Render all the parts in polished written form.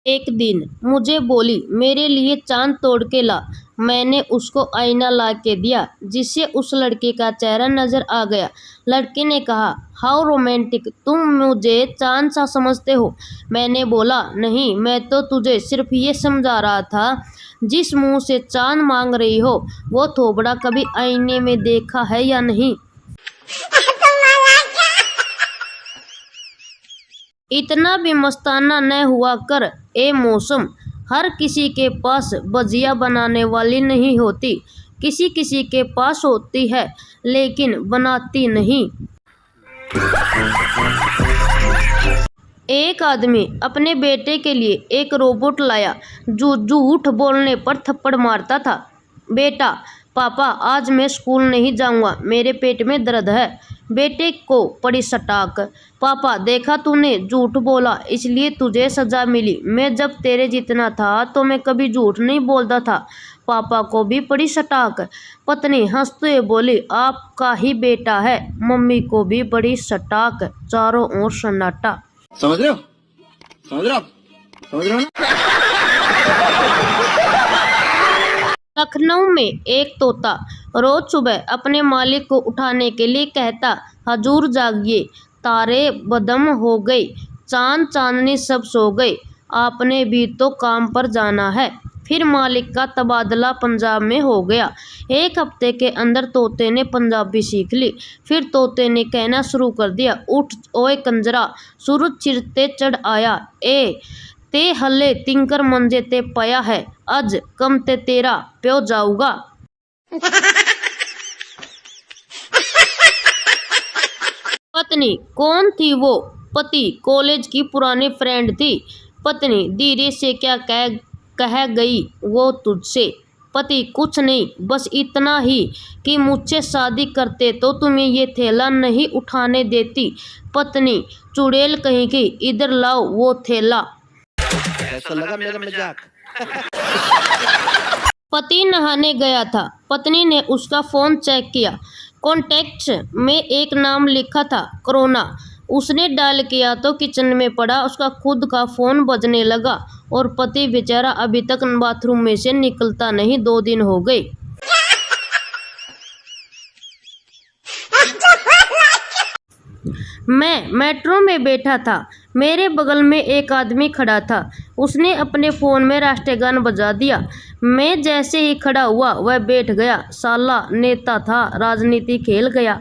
एक दिन मुझे बोली मेरे लिए चांद तोड़ के ला। मैंने उसको आईना ला के दिया जिससे उस लड़के का चेहरा नजर आ गया। लड़के ने कहा, हाउ रोमांटिक, तुम मुझे चांद सा समझते हो? मैंने बोला, नहीं, मैं तो तुझे सिर्फ ये समझा रहा था। जिस मुंह से चांद मांग रही हो वो थोबड़ा कभी आईने में देखा है या नहीं? इतना भी मस्ताना न हुआ कर ए मौसम। हर किसी के पास बजिया बनाने वाली नहीं होती। किसी किसी के पास होती है लेकिन बनाती नहीं। एक आदमी अपने बेटे के लिए एक रोबोट लाया जो झूठ बोलने पर थप्पड़ मारता था। बेटा, पापा आज मैं स्कूल नहीं जाऊंगा, मेरे पेट में दर्द है। बेटे को पड़ी सटाक। पापा, देखा तूने, झूठ बोला इसलिए तुझे सजा मिली। मैं जब तेरे जितना था तो मैं कभी झूठ नहीं बोलता था। पापा को भी पड़ी सटाक। पत्नी हंसते हुए बोली, आपका ही बेटा है। मम्मी को भी बड़ी सटाक। चारों ओर सन्नाटा। समझ रहे हो? समझ रहे हो? समझ रहे हो ना? लखनऊ में एक तोता रोज सुबह अपने मालिक को उठाने के लिए कहता, हजूर जागिए, तारे बदम हो गए, चांद चांदनी सब सो गए, आपने भी तो काम पर जाना है। फिर मालिक का तबादला पंजाब में हो गया। एक हफ्ते के अंदर तोते ने पंजाबी सीख ली। फिर तोते ने कहना शुरू कर दिया, उठ ओए कंजरा, सूरज चिरते चढ़ आया, ए ते हले तिंकर मंजे ते पया है, अज कम ते तेरा प्यो जाऊगा। पत्नी, कौन थी वो? पति, कॉलेज की पुरानी फ्रेंड थी। पत्नी, धीरे से क्या कह गई वो तुझसे? पति, कुछ नहीं, बस इतना ही कि मुझसे शादी करते तो तुम्हें ये थैला नहीं उठाने देती। पत्नी, चुड़ैल कहीं की, इधर लाओ वो थैला। कैसा लगा मेरा मजाक? पति नहाने गया था। पत्नी ने उसका फोन चेक किया। कॉन्टैक्ट्स में एक नाम लिखा था, कोरोना। उसने डायल किया तो किचन में पड़ा उसका खुद का फोन बजने लगा और पति बेचारा अभी तक बाथरूम में से निकलता नहीं। 2 दिन हो गए। मैं मेट्रो में बैठा था। मेरे बगल में एक आदमी खड़ा था। उसने अपने फ़ोन में राष्ट्रगान बजा दिया। मैं जैसे ही खड़ा हुआ वह बैठ गया। साला नेता था, राजनीति खेल गया।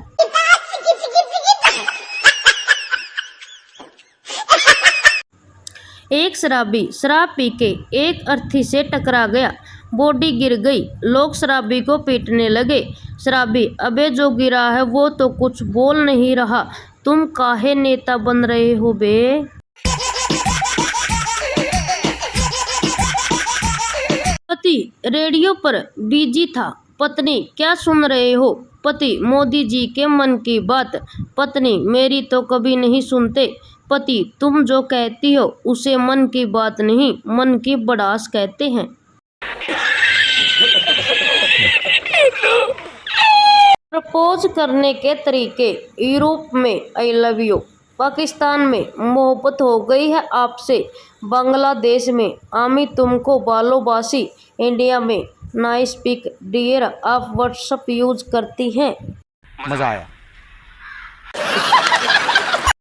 एक शराबी शराब पी के एक अर्थी से टकरा गया, बॉडी गिर गई। लोग शराबी को पीटने लगे। शराबी, अबे जो गिरा है वो तो कुछ बोल नहीं रहा, तुम काहे नेता बन रहे हो बे? पति रेडियो पर बिजी था। पत्नी, क्या सुन रहे हो? पति, मोदी जी के मन की बात। पत्नी, मेरी तो कभी नहीं सुनते। पति, तुम जो कहती हो उसे मन की बात नहीं, मन की बड़ास कहते हैं। प्रपोज करने के तरीके। यूरोप में आई लव यू, पाकिस्तान में मोहब्बत हो गई है आपसे, बांग्लादेश में आमी तुमको बालोबासी, इंडिया में नाइस पिक डियर, आप व्हाट्सएप यूज करती हैं? मजा आया।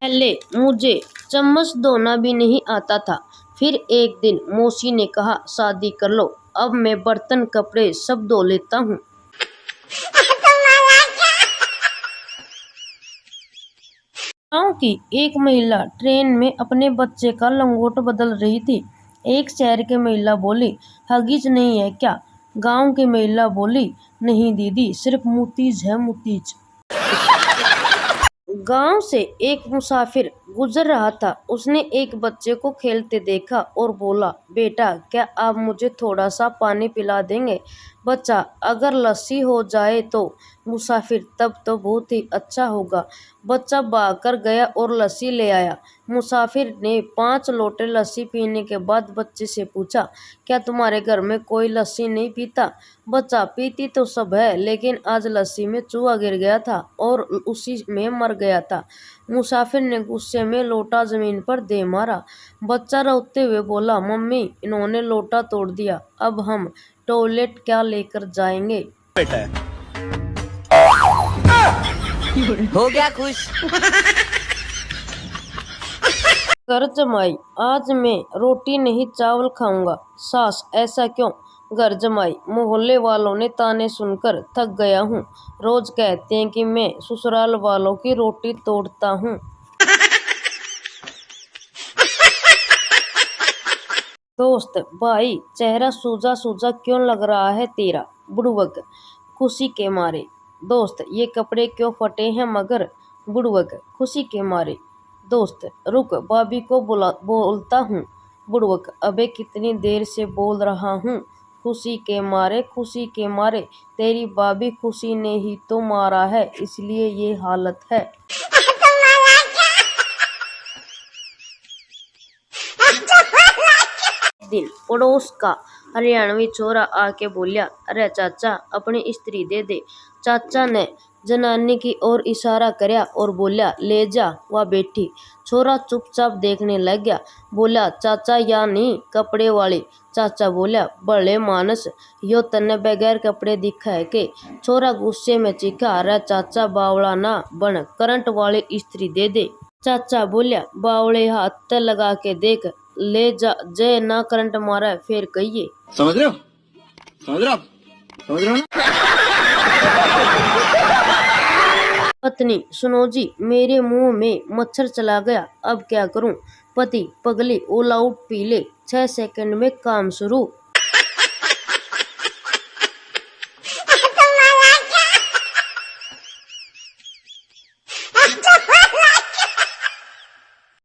पहले मुझे चम्मच धोना भी नहीं आता था। फिर एक दिन मौसी ने कहा, शादी कर लो, अब मैं बर्तन कपड़े सब धो लेता हूँ। गाँव की एक महिला ट्रेन में अपने बच्चे का लंगोट बदल रही थी। एक शहर की महिला बोली, हगीज नहीं है क्या? गांव की महिला बोली, नहीं दीदी, सिर्फ मुतीज है, मुतीज। गांव से एक मुसाफिर गुजर रहा था। उसने एक बच्चे को खेलते देखा और बोला, बेटा क्या आप मुझे थोड़ा सा पानी पिला देंगे? बच्चा, अगर लस्सी हो जाए तो मुसाफिर, तब तो बहुत ही अच्छा होगा। बच्चा भागकर गया और लस्सी ले आया। मुसाफिर ने 5 लोटे लस्सी पीने के बाद बच्चे से पूछा, क्या तुम्हारे घर में कोई लस्सी नहीं पीता? बच्चा, पीती तो सब है, लेकिन आज लस्सी में चूहा गिर गया था और उसी में मर गया था। मुसाफिर ने गुस्से में लोटा जमीन पर दे मारा। बच्चा रोते हुए बोला, मम्मी, इन्होंने लोटा तोड़ दिया, अब हम टॉयलेट क्या लेकर जाएंगे? बेटा हो गया खुश। घर जमाई, आज मैं रोटी नहीं चावल खाऊंगा। सास, ऐसा क्यों? घर जमाई, मोहल्ले वालों ने ताने सुनकर थक गया हूँ। रोज कहते हैं कि मैं ससुराल वालों की रोटी तोड़ता हूँ। दोस्त, भाई, चेहरा सूजा सूजा क्यों लग रहा है तेरा? बुड़बक, खुशी के मारे। दोस्त, ये कपड़े क्यों फटे हैं मगर? बुड़बक, खुशी के मारे। दोस्त, रुक, भाभी को बोलता हूँ। बुड़बक, अबे कितनी देर से बोल रहा हूँ, खुशी के मारे, खुशी के मारे। तेरी भाभी खुशी ने ही तो मारा है, इसलिए ये हालत है। दिन पड़ोस का हरियाणवी छोरा आके बोलिया, अरे चाचा, अपनी स्त्री दे दे। चाचा ने जनानी की ओर इशारा करया और बोलिया, ले जा, वह बैठी। छोरा चुपचाप देखने लग गया। बोला, चाचा या नहीं कपड़े वाली? चाचा बोलिया, बड़े मानस, यो तन्ने बगैर कपड़े दिखा है के? छोरा गुस्से में चीखा, अरे चाचा, बावड़ा ना बन, करंट वाली स्त्री दे दे। चाचा बोलिया, बावड़े हाथ लगा के देख, ले जा, जय ना करंट मारा है, फिर कहिए। समझ रहे हो? समझ रहे हो? समझ रहे हो ना? पत्नी, सुनो जी, मेरे मुंह में मच्छर चला गया, अब क्या करूं? पति, पगली, ऑल आउट पी ले, 6 सेकंड में काम शुरू।